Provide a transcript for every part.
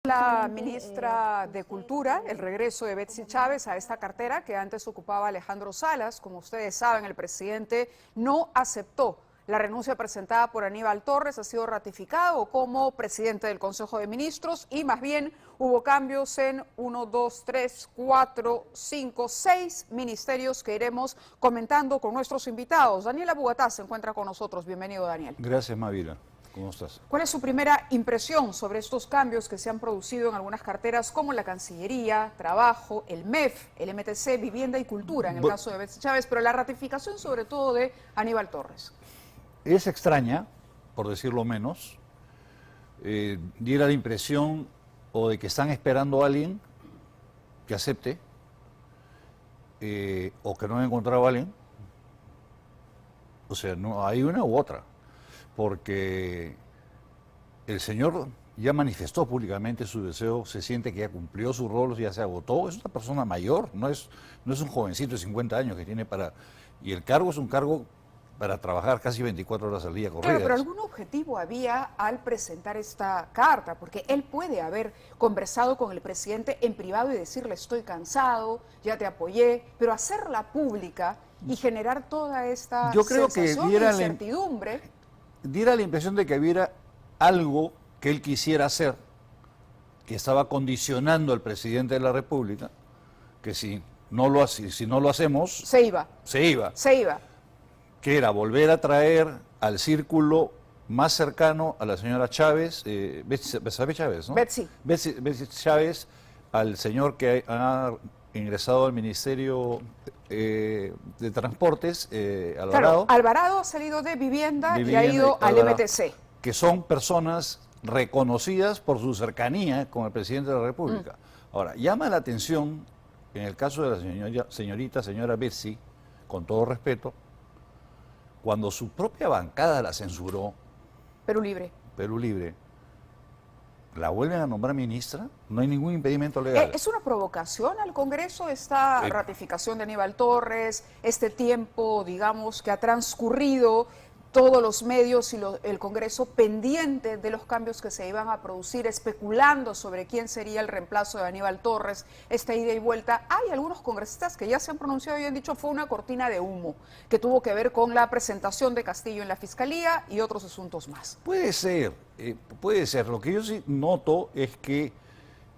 la ministra de Cultura el regreso de Betsy Chávez a esta cartera que antes ocupaba Alejandro Salas. Como ustedes saben, el presidente no aceptó la renuncia presentada por Aníbal Torres, ha sido ratificado como presidente del Consejo de Ministros y más bien hubo cambios en 1, 2, 3, 4, 5, 6 ministerios que iremos comentando con nuestros invitados. Daniel Abugatá se encuentra con nosotros. Bienvenido, Daniel. Gracias, Mavila. ¿Cómo estás? ¿Cuál es su primera impresión sobre estos cambios que se han producido en algunas carteras como la Cancillería, Trabajo, el MEF, el MTC, Vivienda y Cultura, en el caso de Betsy Chávez, pero la ratificación sobre todo de Aníbal Torres? Es extraña, por decirlo menos, diera la impresión o de que están esperando a alguien que acepte o que no han encontrado a alguien. O sea, no hay una u otra, porque el señor ya manifestó públicamente su deseo, se siente que ya cumplió su rol, ya se agotó, es una persona mayor, no es un jovencito de 50 años que tiene para... Y el cargo es un cargo para trabajar casi 24 horas al día corridas. Claro, pero algún objetivo había al presentar esta carta, porque él puede haber conversado con el presidente en privado y decirle estoy cansado, ya te apoyé, pero hacerla pública y generar toda esta sensación de incertidumbre. Diera la impresión de que hubiera algo que él quisiera hacer, que estaba condicionando al presidente de la República, que si no lo hacemos... Se iba. Que era volver a traer al círculo más cercano a la señora Chávez, Betsy Chávez, ¿no? Betsy Chávez, al señor que ha ingresado al Ministerio de Transportes, Alvarado. Claro, Alvarado ha salido de Vivienda y ha ido al MTC. Que son personas reconocidas por su cercanía con el presidente de la República. Ahora, llama la atención, en el caso de la señora Betsy, con todo respeto, cuando su propia bancada la censuró, Perú Libre, ¿la vuelven a nombrar ministra? No hay ningún impedimento legal. ¿Es una provocación al Congreso esta ratificación de Aníbal Torres, este tiempo, digamos, que ha transcurrido, todos los medios y el Congreso pendiente de los cambios que se iban a producir, especulando sobre quién sería el reemplazo de Aníbal Torres, esta ida y vuelta? Hay algunos congresistas que ya se han pronunciado y han dicho fue una cortina de humo, que tuvo que ver con la presentación de Castillo en la Fiscalía y otros asuntos más. Puede ser. Lo que yo sí noto es que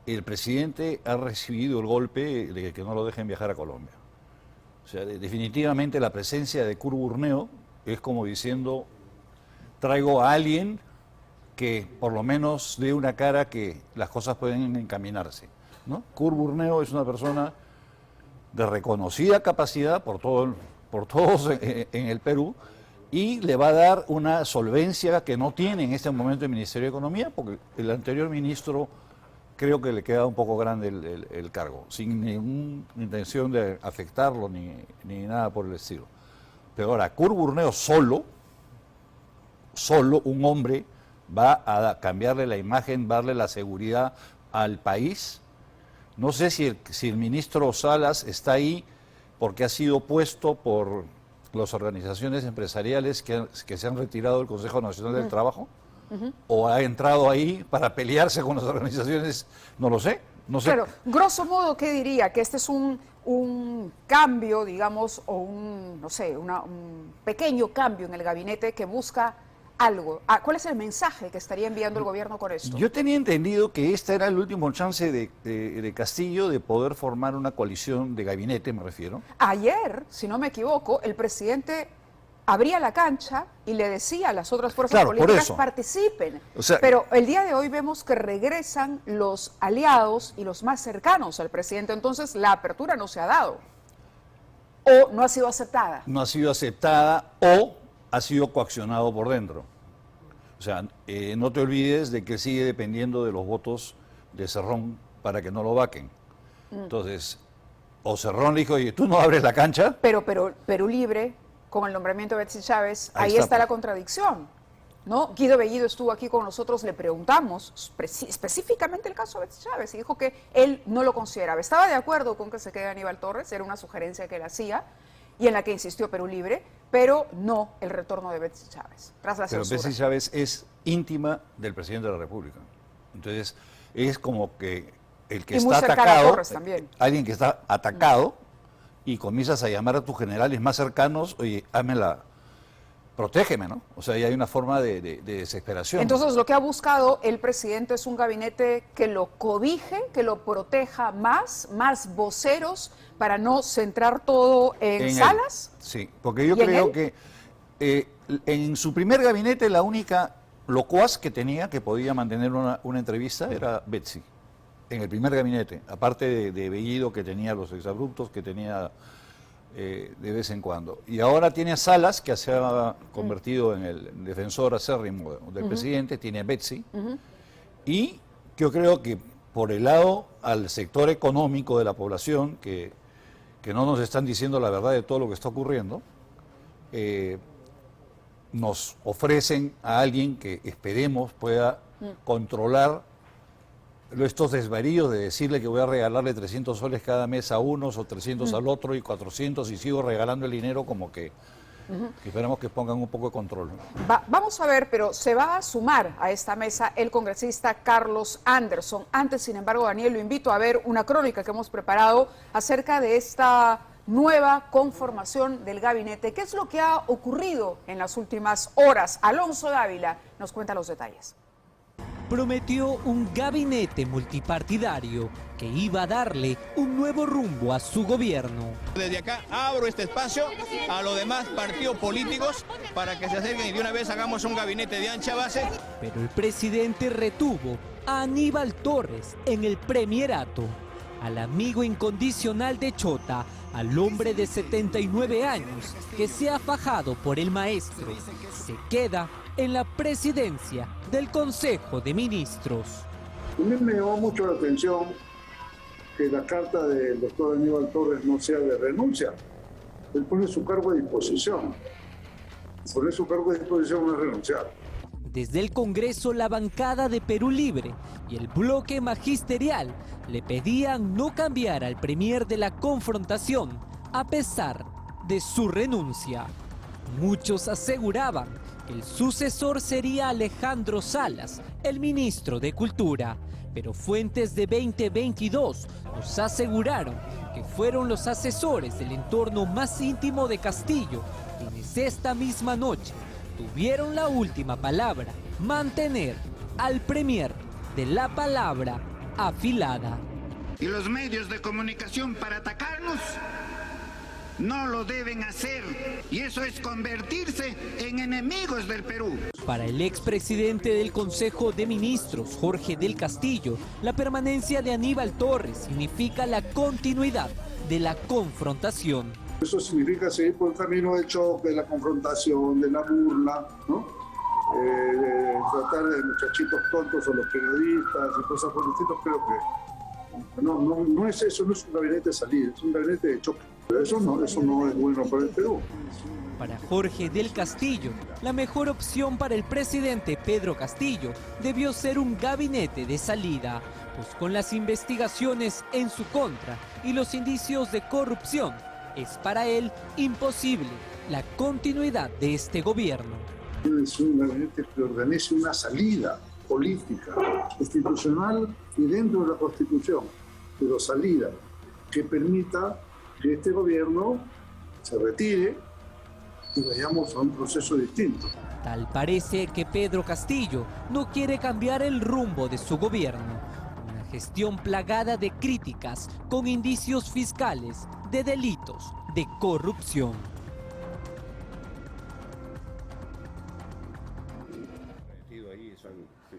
el presidente ha recibido el golpe de que no lo dejen viajar a Colombia. O sea, definitivamente la presencia de Kurt Burneo es como diciendo, traigo a alguien que por lo menos dé una cara que las cosas pueden encaminarse, ¿no? Kurt Burneo es una persona de reconocida capacidad por todos en el Perú y le va a dar una solvencia que no tiene en este momento el Ministerio de Economía, porque el anterior ministro creo que le queda un poco grande el cargo, sin ninguna intención de afectarlo ni nada por el estilo. Pero ahora, Kurt Burneo solo un hombre va a cambiarle la imagen, darle la seguridad al país. No sé si el ministro Salas está ahí porque ha sido puesto por las organizaciones empresariales que se han retirado del Consejo Nacional del Trabajo, o ha entrado ahí para pelearse con las organizaciones, no lo sé. Pero, grosso modo, ¿qué diría? Que este es un cambio, digamos, o un pequeño cambio en el gabinete que busca algo. ¿Cuál es el mensaje que estaría enviando el gobierno con esto? Yo tenía entendido que este era el último chance de Castillo de poder formar una coalición de gabinete, me refiero. Ayer, si no me equivoco, el presidente abría la cancha y le decía a las otras fuerzas políticas participen. O sea, pero el día de hoy vemos que regresan los aliados y los más cercanos al presidente. Entonces la apertura no se ha dado. ¿O no ha sido aceptada? No ha sido aceptada o ha sido coaccionado por dentro. O sea, no te olvides de que sigue dependiendo de los votos de Cerrón para que no lo vaquen. Entonces, o Cerrón le dijo, oye, tú no abres la cancha. Pero Perú Libre, con el nombramiento de Betsy Chávez, ahí está la contradicción, ¿no? Guido Bellido estuvo aquí con nosotros, le preguntamos específicamente el caso de Betsy Chávez y dijo que él no lo consideraba. Estaba de acuerdo con que se quede Aníbal Torres, era una sugerencia que él hacía y en la que insistió Perú Libre, pero no el retorno de Betsy Chávez, tras la censura. Pero Betsy Chávez es íntima del presidente de la República. Entonces, es como que el que Y muy está cercana a atacado, Torres también. alguien que está atacado, y comienzas a llamar a tus generales más cercanos, oye, protégeme, ¿no? O sea, ahí hay una forma de desesperación. Entonces, lo que ha buscado el presidente es un gabinete que lo cobije, que lo proteja más voceros para no centrar todo en él. Salas. Sí, porque yo ¿Y en creo él? que en su primer gabinete la única locuaz que tenía que podía mantener una entrevista era Betsy. En el primer gabinete, aparte de Bellido, que tenía los exabruptos, que tenía de vez en cuando. Y ahora tiene a Salas, que se ha convertido en el defensor acérrimo del presidente, tiene a Betsy, y yo creo que por el lado al sector económico de la población, que no nos están diciendo la verdad de todo lo que está ocurriendo, nos ofrecen a alguien que esperemos pueda controlar estos desvaríos de decirle que voy a regalarle 300 soles cada mes a unos o 300 al otro y 400 y sigo regalando el dinero como que esperamos que pongan un poco de control. Vamos a ver, pero se va a sumar a esta mesa el congresista Carlos Anderson. Antes, sin embargo, Daniel, lo invito a ver una crónica que hemos preparado acerca de esta nueva conformación del gabinete. ¿Qué es lo que ha ocurrido en las últimas horas? Alonso Dávila nos cuenta los detalles. Prometió un gabinete multipartidario que iba a darle un nuevo rumbo a su gobierno. Desde acá abro este espacio a los demás partidos políticos para que se acerquen y de una vez hagamos un gabinete de ancha base. Pero el presidente retuvo a Aníbal Torres en el premierato, al amigo incondicional de Chota, al hombre de 79 años que se ha fajado por el maestro. Se queda en la presidencia del Consejo de Ministros. A mí me llamó mucho la atención que la carta del doctor Aníbal Torres no sea de renuncia. Él pone su cargo a disposición. Poner su cargo a disposición no es renunciar. Desde el Congreso, la bancada de Perú Libre y el bloque magisterial le pedían no cambiar al premier de la confrontación a pesar de su renuncia. Muchos aseguraban que el sucesor sería Alejandro Salas, el ministro de Cultura, pero fuentes de 2022 nos aseguraron que fueron los asesores del entorno más íntimo de Castillo quienes esta misma noche tuvieron la última palabra: mantener al premier de la palabra afilada. Y los medios de comunicación para atacarnos no lo deben hacer, y eso es convertirse en enemigos del Perú. Para el expresidente del Consejo de Ministros, Jorge del Castillo, la permanencia de Aníbal Torres significa la continuidad de la confrontación. Eso significa seguir por el camino del choque, de la confrontación, de la burla, ¿no? Tratar de muchachitos tontos a los periodistas y cosas por el estilo. Creo que no es eso, no es un gabinete de salida, es un gabinete de choque. Eso no es bueno para el Perú. Para Jorge del Castillo, la mejor opción para el presidente Pedro Castillo debió ser un gabinete de salida, pues con las investigaciones en su contra y los indicios de corrupción, es para él imposible la continuidad de este gobierno. Es un gabinete que organice una salida política, institucional y dentro de la Constitución, pero salida que permita que este gobierno se retire y vayamos a un proceso distinto. Tal parece que Pedro Castillo no quiere cambiar el rumbo de su gobierno. Una gestión plagada de críticas con indicios fiscales de delitos de corrupción.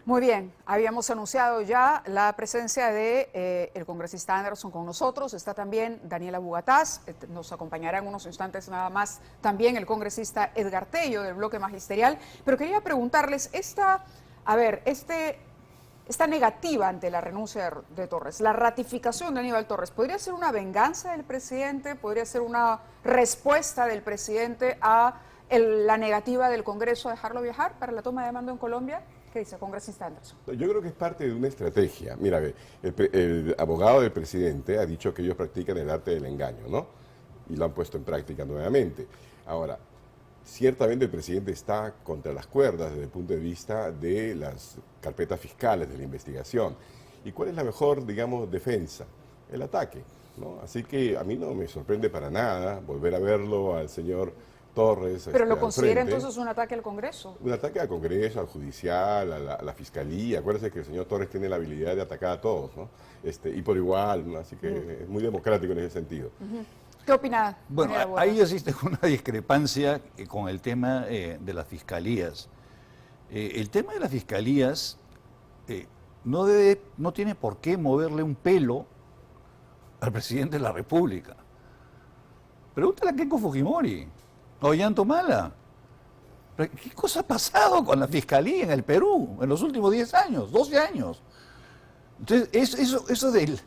Muy bien, habíamos anunciado ya la presencia de el congresista Anderson con nosotros. Está también Daniela Bugatás, nos acompañará en unos instantes nada más también el congresista Edgar Tello del bloque magisterial. Pero quería preguntarles esta negativa ante la renuncia de Torres, la ratificación de Aníbal Torres, ¿podría ser una venganza del presidente? ¿Podría ser una respuesta del presidente a la negativa del Congreso a dejarlo viajar para la toma de mando en Colombia? ¿Qué dice el congresista Anderson? Yo creo que es parte de una estrategia. Mira, el abogado del presidente ha dicho que ellos practican el arte del engaño, ¿no? Y lo han puesto en práctica nuevamente. Ahora, ciertamente el presidente está contra las cuerdas desde el punto de vista de las carpetas fiscales de la investigación. ¿Y cuál es la mejor, digamos, defensa? El ataque, ¿no? Así que a mí no me sorprende para nada volver a verlo al señor Torres. ¿Pero lo al considera frente. entonces un ataque al Congreso? Un ataque al Congreso, al Judicial, a la Fiscalía. Acuérdense que el señor Torres tiene la habilidad de atacar a todos, ¿no? Y por igual, ¿no? Así que es muy democrático en ese sentido. ¿Qué opina? Bueno, ingeniera Borja? ahí existe una discrepancia con el tema de las fiscalías. El tema de las fiscalías no tiene por qué moverle un pelo al presidente de la República. Pregúntale a Keiko Fujimori, a Ollanta Humala. ¿Qué cosa ha pasado con la fiscalía en el Perú en los últimos 10 años, 12 años? Entonces, eso del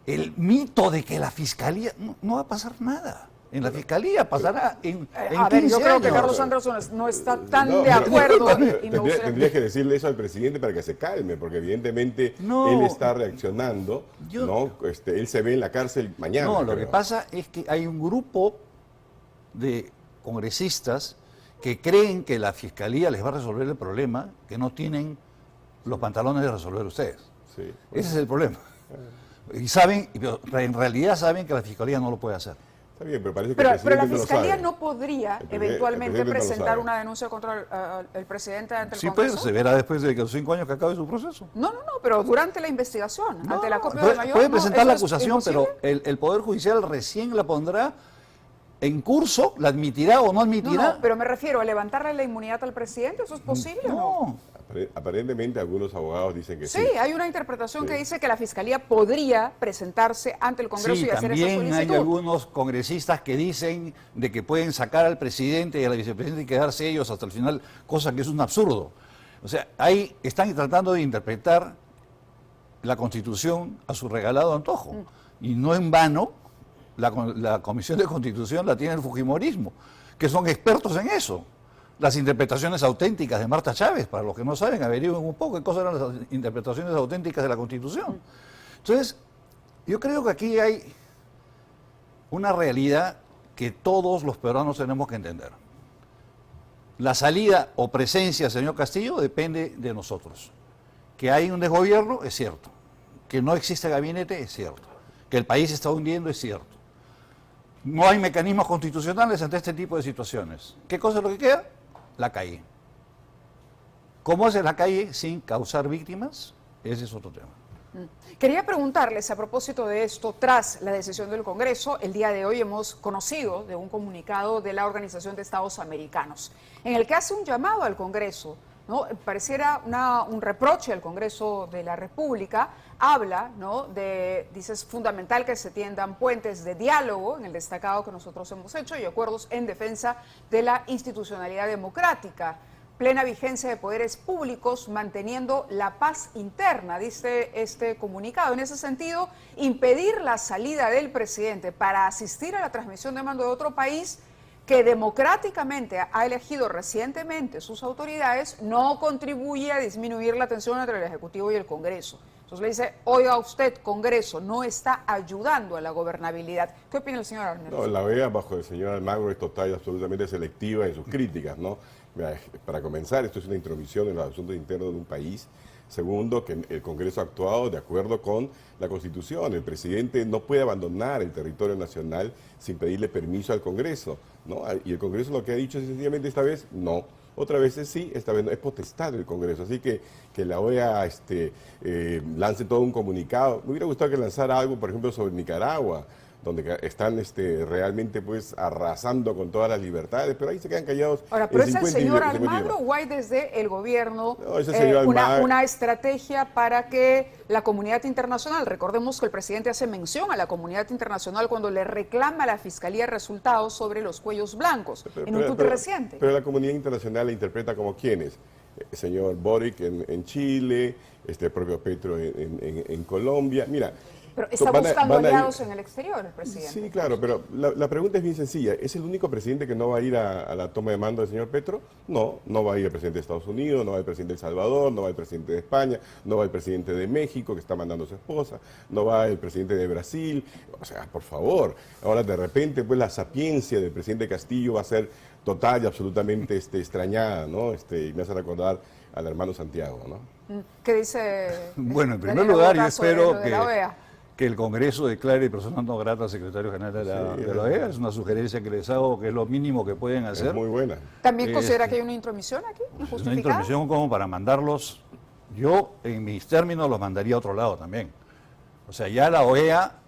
el mito de que la fiscalía no va a pasar nada. En la fiscalía pasará en A ver, 15 yo creo que años. Carlos Anderson no está tan No, de pero- acuerdo y me Tendría, gustaría... tendría que decirle eso al presidente para que se calme, porque evidentemente No. él está reaccionando, Yo- ¿no? Él se ve en la cárcel mañana. No, lo creo. que pasa es que hay un grupo de congresistas que creen que la fiscalía les va a resolver el problema, que no tienen los pantalones de resolver ustedes. Sí. Ese es el problema. Y saben, pero en realidad saben que la fiscalía no lo puede hacer. Está bien, pero parece que Pero el la presidente no lo Fiscalía sabe. no podría El eventualmente presidente no lo presentar sabe. una denuncia contra el presidente ante el Sí, pues, Congreso. se verá después de que los 5 años que acabe su proceso. No, pero durante la investigación, ante la copia de puede, mayor. puede no, presentar ¿eso la es acusación, imposible? pero el Poder Judicial recién la pondrá en curso, la admitirá o no admitirá. No, pero me refiero a levantarle la inmunidad al presidente, ¿eso es posible o no? No. Aparentemente algunos abogados dicen que sí. Sí, hay una interpretación que Sí. dice que la Fiscalía podría presentarse ante el Congreso Sí, y hacer esa también hay solicitud. algunos congresistas que dicen de que pueden sacar al presidente y a la vicepresidenta y quedarse ellos hasta el final, cosa que es un absurdo. O sea, ahí están tratando de interpretar la Constitución a su regalado antojo. Y no en vano, la Comisión de Constitución la tiene el Fujimorismo, que son expertos en eso. Las interpretaciones auténticas de Marta Chávez, para los que no saben, averigüen un poco qué cosas eran las interpretaciones auténticas de la Constitución. Entonces, yo creo que aquí hay una realidad que todos los peruanos tenemos que entender. La salida o presencia del señor Castillo depende de nosotros. Que hay un desgobierno, es cierto. Que no existe gabinete, es cierto. Que el país se está hundiendo, es cierto. No hay mecanismos constitucionales ante este tipo de situaciones. ¿Qué cosa es lo que queda? La calle. ¿Cómo hace la calle sin causar víctimas? Ese es otro tema. Quería preguntarles a propósito de esto, tras la decisión del Congreso, el día de hoy hemos conocido de un comunicado de la Organización de Estados Americanos, en el que hace un llamado al Congreso, ¿no? Pareciera un reproche al Congreso de la República, habla, ¿no? Dice, es fundamental que se tiendan puentes de diálogo en el destacado que nosotros hemos hecho y acuerdos en defensa de la institucionalidad democrática. Plena vigencia de poderes públicos, manteniendo la paz interna, dice este comunicado. En ese sentido, impedir la salida del presidente para asistir a la transmisión de mando de otro país que democráticamente ha elegido recientemente sus autoridades no contribuye a disminuir la tensión entre el Ejecutivo y el Congreso. Entonces le dice, oiga usted, Congreso, no está ayudando a la gobernabilidad. ¿Qué opina el señor Arnett? No, la OEA bajo el señor Almagro es total y absolutamente selectiva en sus críticas, ¿no? Mira, para comenzar, esto es una intromisión en los asuntos internos de un país. Segundo, que el Congreso ha actuado de acuerdo con la Constitución. El presidente no puede abandonar el territorio nacional sin pedirle permiso al Congreso, ¿no? Y el Congreso lo que ha dicho es sencillamente esta vez no. Otra vez sí, esta vez no. Es potestad del Congreso. Así que la OEA lance todo un comunicado. Me hubiera gustado que lanzara algo, por ejemplo, sobre Nicaragua, donde están realmente pues arrasando con todas las libertades, pero ahí se quedan callados. Ahora, ¿pero en es el 50 señor idiomas. Almagro o hay desde el gobierno No, es el señor una estrategia para que la comunidad internacional, recordemos que el presidente hace mención a la comunidad internacional cuando le reclama a la Fiscalía resultados sobre los cuellos blancos, en un tuit reciente? Pero la comunidad internacional la interpreta como quienes. El señor Boric en Chile, el propio Petro en Colombia. Mira, Pero está buscando aliados en el exterior el presidente. Sí, claro, pero la pregunta es bien sencilla. ¿Es el único presidente que no va a ir a la toma de mando del señor Petro? No, no va a ir el presidente de Estados Unidos, no va el presidente de El Salvador, no va el presidente de España, no va el presidente de México, que está mandando a su esposa, no va el presidente de Brasil. O sea, por favor. Ahora, de repente, pues la sapiencia del presidente Castillo va a ser total y absolutamente extrañada, ¿no? Y me hace recordar al hermano Santiago, ¿no? ¿Qué dice? Bueno, en primer Daniel lugar, yo Bogotá sobre espero lo de la OEA? que el Congreso declare persona no grata al secretario general de la OEA. Es una sugerencia que les hago, que es lo mínimo que pueden hacer. Es muy buena. ¿También considera que hay una intromisión aquí? Es una ¿Injustificada? intromisión como para mandarlos. Yo, en mis términos, los mandaría a otro lado también. O sea, ya la OEA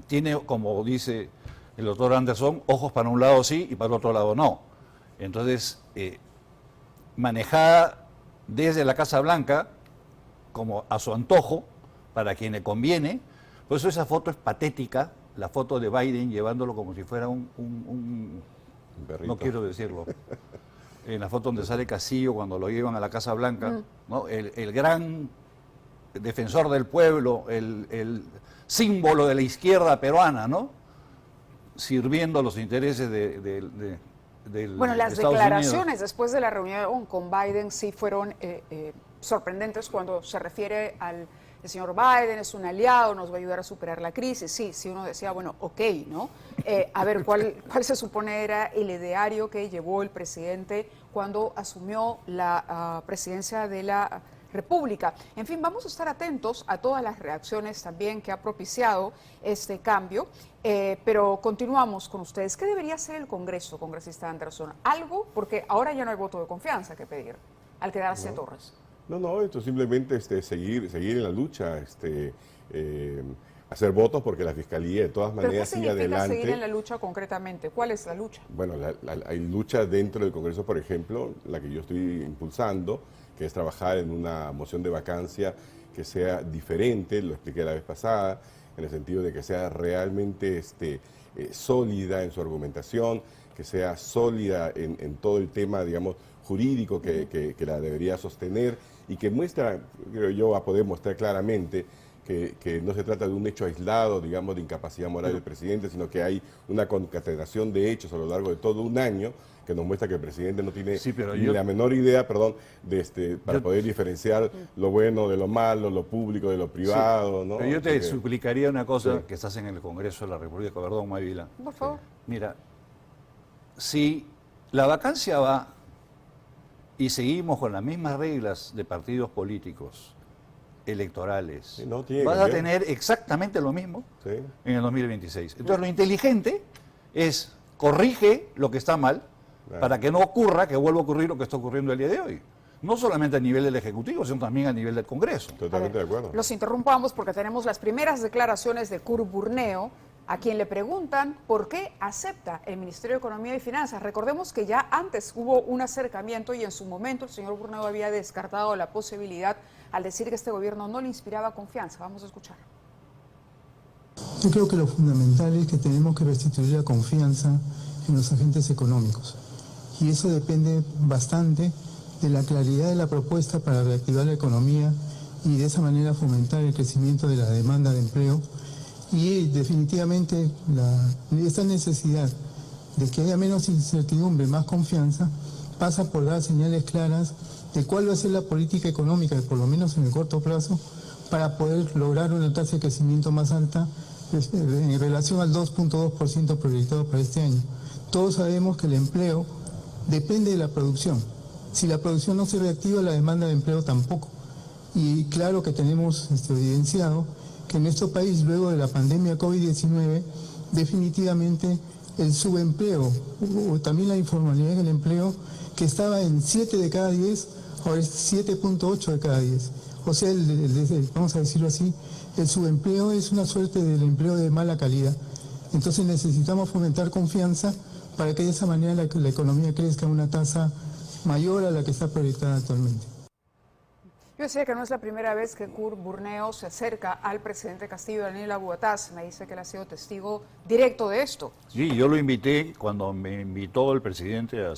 tiene, como dice el doctor Anderson, ojos para un lado sí y para el otro lado no. Entonces, manejada desde la Casa Blanca, como a su antojo, para quien le conviene. Por eso esa foto es patética, la foto de Biden llevándolo como si fuera un perrito. no quiero decirlo. En la foto donde sale Castillo cuando lo llevan a la Casa Blanca, ¿no? El gran defensor del pueblo, el símbolo de la izquierda peruana, ¿no? Sirviendo los intereses del Bueno, las Estados declaraciones Unidos. después de la reunión con Biden sí fueron sorprendentes cuando se refiere al el señor Biden, es un aliado, nos va a ayudar a superar la crisis. Sí, uno decía, bueno, ok, ¿no? A ver, ¿cuál se supone era el ideario que llevó el presidente cuando asumió la presidencia de la República? En fin, vamos a estar atentos a todas las reacciones también que ha propiciado este cambio, pero continuamos con ustedes. ¿Qué debería hacer el Congreso, congresista Anderson? Algo, porque ahora ya no hay voto de confianza que pedir al quedarse Torres. No, esto simplemente seguir en la lucha, hacer votos porque la Fiscalía de todas ¿Pero qué maneras sigue significa adelante. seguir en la lucha concretamente? ¿Cuál es la lucha? Bueno, hay lucha dentro del Congreso, por ejemplo, la que yo estoy impulsando, que es trabajar en una moción de vacancia que sea diferente, lo expliqué la vez pasada, en el sentido de que sea realmente sólida en su argumentación, que sea sólida en todo el tema, digamos, jurídico que la debería sostener y que muestra, creo yo, a poder mostrar claramente que no se trata de un hecho aislado, digamos, de incapacidad moral del presidente, sino que hay una concatenación de hechos a lo largo de todo un año que nos muestra que el presidente no tiene ni la menor idea, para poder diferenciar lo bueno de lo malo, lo público de lo privado, ¿no? Pero yo te suplicaría una cosa, que estás en el Congreso de la República, perdón, Maivila. Por favor. Mira, si la vacancia va y seguimos con las mismas reglas de partidos políticos electorales, Sí, no tiene vas que a cambiar. tener exactamente lo mismo Sí. en el 2026. Entonces lo inteligente es corrige lo que está mal para que no ocurra, que vuelva a ocurrir lo que está ocurriendo el día de hoy. No solamente a nivel del Ejecutivo, sino también a nivel del Congreso. Totalmente de acuerdo. Los interrumpamos porque tenemos las primeras declaraciones de Kurt Burneo, a quien le preguntan por qué acepta el Ministerio de Economía y Finanzas. Recordemos que ya antes hubo un acercamiento y en su momento el señor Burneo había descartado la posibilidad al decir que este gobierno no le inspiraba confianza. Vamos a escuchar. Yo creo que lo fundamental es que tenemos que restituir la confianza en los agentes económicos. Y eso depende bastante de la claridad de la propuesta para reactivar la economía y de esa manera fomentar el crecimiento de la demanda de empleo. Y definitivamente esta necesidad de que haya menos incertidumbre, más confianza, pasa por dar señales claras de cuál va a ser la política económica, por lo menos en el corto plazo, para poder lograr una tasa de crecimiento más alta en relación al 2.2% proyectado para este año. Todos sabemos que el empleo depende de la producción. Si la producción no se reactiva, la demanda de empleo tampoco. Y claro que tenemos evidenciado que en nuestro país, luego de la pandemia COVID-19, definitivamente el subempleo, o también la informalidad en el empleo, que estaba en 7 de cada 10, ahora es 7.8 de cada 10. O sea, vamos a decirlo así, el subempleo es una suerte del empleo de mala calidad. Entonces necesitamos fomentar confianza para que de esa manera la economía crezca a una tasa mayor a la que está proyectada actualmente. Yo decía que no es la primera vez que Kurt Burneo se acerca al presidente Castillo, Daniel Bogotá. Me dice que él ha sido testigo directo de esto. Sí, yo lo invité, cuando me invitó el presidente a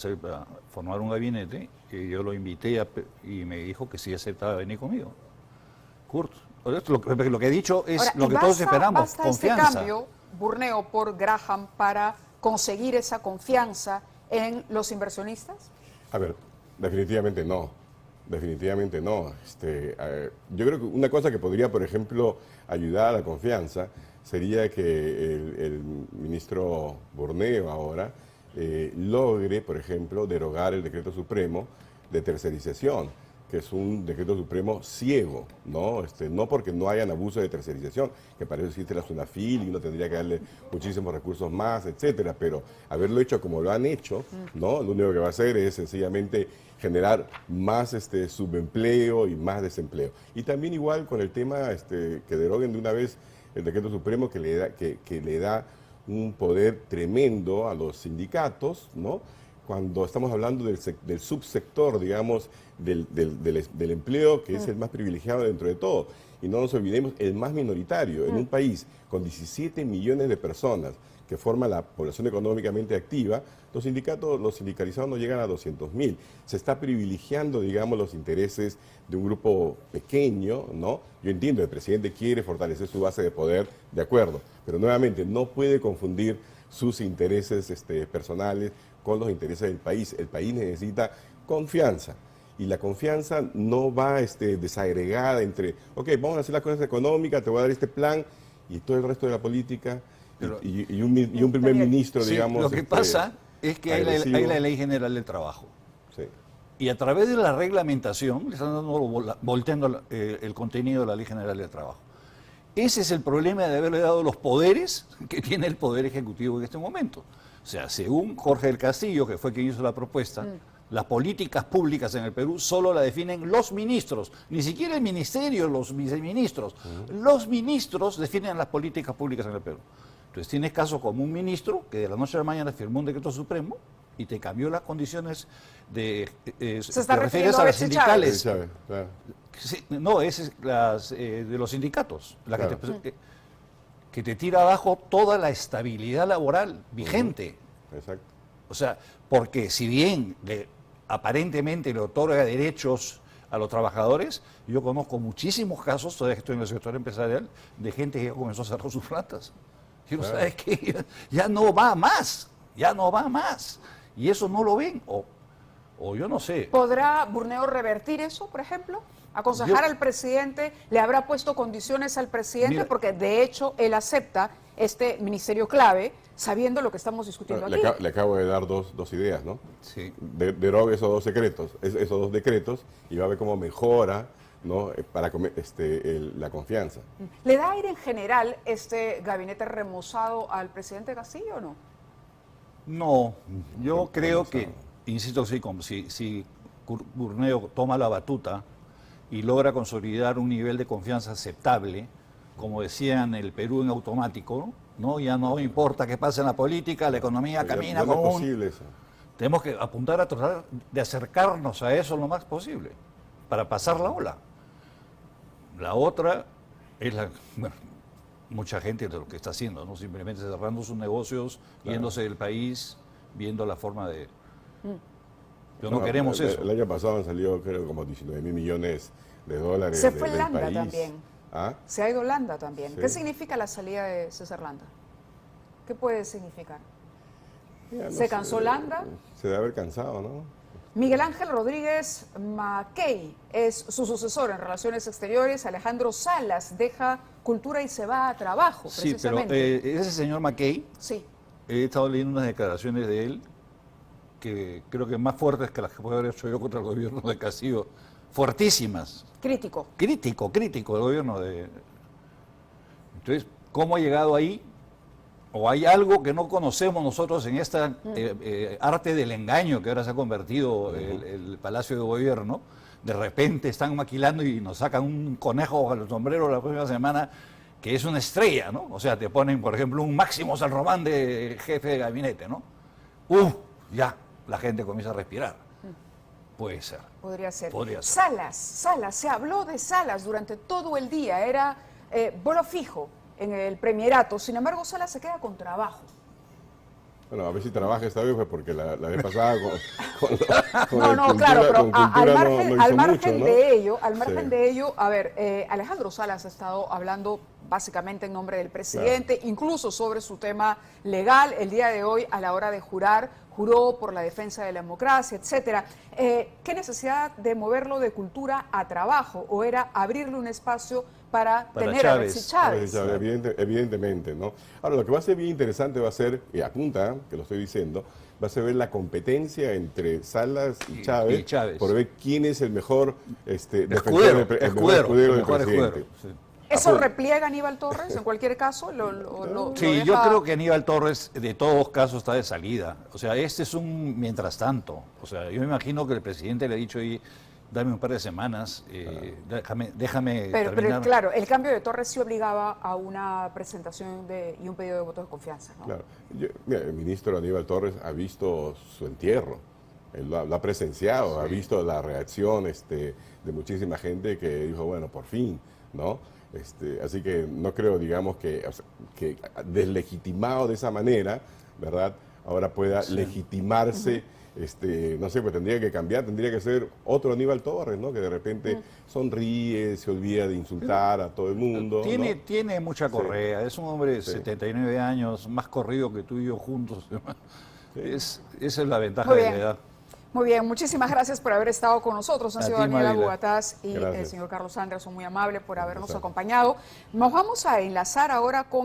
formar un gabinete, yo lo invité y me dijo que sí aceptaba venir conmigo. Kurt, lo que he dicho es Ahora, lo que todos esperamos, ¿basta confianza. este cambio, Burneo por Graham, para conseguir esa confianza en los inversionistas? A ver, definitivamente no. Definitivamente no. Yo creo que una cosa que podría, por ejemplo, ayudar a la confianza sería que el ministro Burneo ahora logre, por ejemplo, derogar el decreto supremo de tercerización, que es un decreto supremo ciego, ¿no? No porque no hayan abuso de tercerización, que para eso existe la SUNAFIL y uno tendría que darle muchísimos recursos más, etcétera, pero haberlo hecho como lo han hecho, ¿no? Lo único que va a hacer es sencillamente generar más subempleo y más desempleo. Y también igual con el tema que deroguen de una vez el decreto supremo que le da un poder tremendo a los sindicatos, ¿no? Cuando estamos hablando del subsector, digamos, del empleo, que es el más privilegiado dentro de todo. Y no nos olvidemos, el más minoritario. En un país con 17 millones de personas que forman la población económicamente activa, los sindicalizados no llegan a 200.000. Se está privilegiando, digamos, los intereses de un grupo pequeño, ¿no? Yo entiendo, el presidente quiere fortalecer su base de poder, de acuerdo, pero nuevamente no puede confundir sus intereses personales con los intereses del país. El país necesita confianza. Y la confianza no va desagregada entre, ok, vamos a hacer las cosas económicas, te voy a dar este plan, y todo el resto de la política, y un primer ministro, sí, digamos... Lo que pasa es que hay la Ley General del Trabajo. Sí. Y a través de la reglamentación, le están volteando el contenido de la Ley General del Trabajo. Ese es el problema de haberle dado los poderes que tiene el Poder Ejecutivo en este momento. O sea, según Jorge del Castillo, que fue quien hizo la propuesta, las políticas públicas en el Perú solo la definen los ministros, ni siquiera el ministerio, los viceministros. Los ministros definen las políticas públicas en el Perú. Entonces tienes casos como un ministro que de la noche a la mañana firmó un decreto supremo y te cambió las condiciones de... Se está refiriendo a a las Betsy sindicales. Chávez, claro. Sí, no, es de los sindicatos, la claro. que te tira abajo toda la estabilidad laboral vigente. Exacto. O sea, porque si bien aparentemente le otorga derechos a los trabajadores, yo conozco muchísimos casos, todavía que estoy en el sector empresarial, de gente que ya comenzó a cerrar sus plantas. Y uno sabe que ya no va más, ya no va más. Y eso no lo ven, o yo no sé. ¿Podrá Burneo revertir eso, por ejemplo? ¿Aconsejar al presidente? ¿Le habrá puesto condiciones al presidente? Mira, porque de hecho él acepta este ministerio clave, sabiendo lo que estamos discutiendo aquí. Le acabo de dar dos ideas, ¿no? Sí. Deroga esos dos decretos y va a ver cómo mejora, ¿no? Para la confianza. ¿Le da aire en general este gabinete remozado al presidente Castillo o no? No, yo creo que, insisto, si Burneo toma la batuta y logra consolidar un nivel de confianza aceptable, como decían el Perú en automático, ¿no? Ya no importa qué pase en la política, la economía camina como no es posible eso. Tenemos que apuntar a tratar de acercarnos a eso lo más posible, para pasar la ola. La otra es mucha gente de lo que está haciendo, ¿no? Simplemente cerrando sus negocios, claro, yéndose del país, viendo la forma de... No queremos eso. El año pasado han salido, creo, como 19.000 millones de dólares. Se fue del Landa país. también. ¿Ah? Se ha ido Landa también. Sí. ¿Qué significa la salida de César Landa? ¿Qué puede significar? ¿Se cansó Landa? Se debe haber cansado, ¿no? Miguel Ángel Rodríguez Mackey es su sucesor en Relaciones Exteriores. Alejandro Salas deja Cultura y se va a Trabajo, precisamente. Sí, pero ese señor Mackey, sí, he estado leyendo unas declaraciones de él que creo que más fuertes que las que puedo haber hecho yo contra el gobierno de Castillo, fuertísimas. Crítico del gobierno de... Entonces, ¿cómo ha llegado ahí? ¿O hay algo que no conocemos nosotros en esta arte del engaño que ahora se ha convertido el Palacio de Gobierno? De repente están maquilando y nos sacan un conejo al sombrero la próxima semana que es una estrella, ¿no? O sea, te ponen, por ejemplo, un Máximo San Román de jefe de gabinete, ¿no? Ya, la gente comienza a respirar. Puede ser. Podría ser. Podría ser. Salas, se habló de Salas durante todo el día, era vuelo fijo en el premierato, sin embargo Salas se queda con Trabajo. Bueno, a ver si trabaja esta vez, porque la vez pasada con claro, pero al margen mucho, ¿no? de ello, a ver, Alejandro Salas ha estado hablando básicamente en nombre del presidente, claro, incluso sobre su tema legal. El día de hoy, a la hora de juró por la defensa de la democracia, etcétera. ¿Qué necesidad de moverlo de Cultura a Trabajo? ¿O era abrirle un espacio para tener a Betsy Chávez? Evidentemente, ¿no? Ahora, lo que va a ser bien interesante va a ser, y apunta, que lo estoy diciendo, va a ser la competencia entre Salas y Chávez, Chávez. por ver quién es el mejor Escudero, defensor del escudero del presidente. sí. ¿Eso repliega a Aníbal Torres en cualquier caso? Sí, yo creo que Aníbal Torres de todos casos está de salida. O sea, este es un mientras tanto. O sea, yo me imagino que el presidente le ha dicho ahí, dame un par de semanas, déjame pero terminar. claro, el cambio de Torres sí obligaba a una presentación y un pedido de votos de confianza, ¿no? Claro. Mira, el ministro Aníbal Torres ha visto su entierro, él lo ha presenciado, ha visto la reacción de muchísima gente que dijo, bueno, por fin, ¿no? Así que no creo, digamos, que deslegitimado de esa manera, ¿verdad? Ahora pueda legitimarse, no sé, pues tendría que cambiar, tendría que ser otro Aníbal Torres, ¿no? Que de repente sonríe, se olvida de insultar a todo el mundo. Tiene mucha correa, es un hombre de 79 años, más corrido que tú y yo juntos. Esa es la ventaja de la edad. Muy bien, muchísimas gracias por haber estado con nosotros. Han sido Daniela Bugatás y el señor Carlos Anderson, muy amable por habernos acompañado. Nos vamos a enlazar ahora con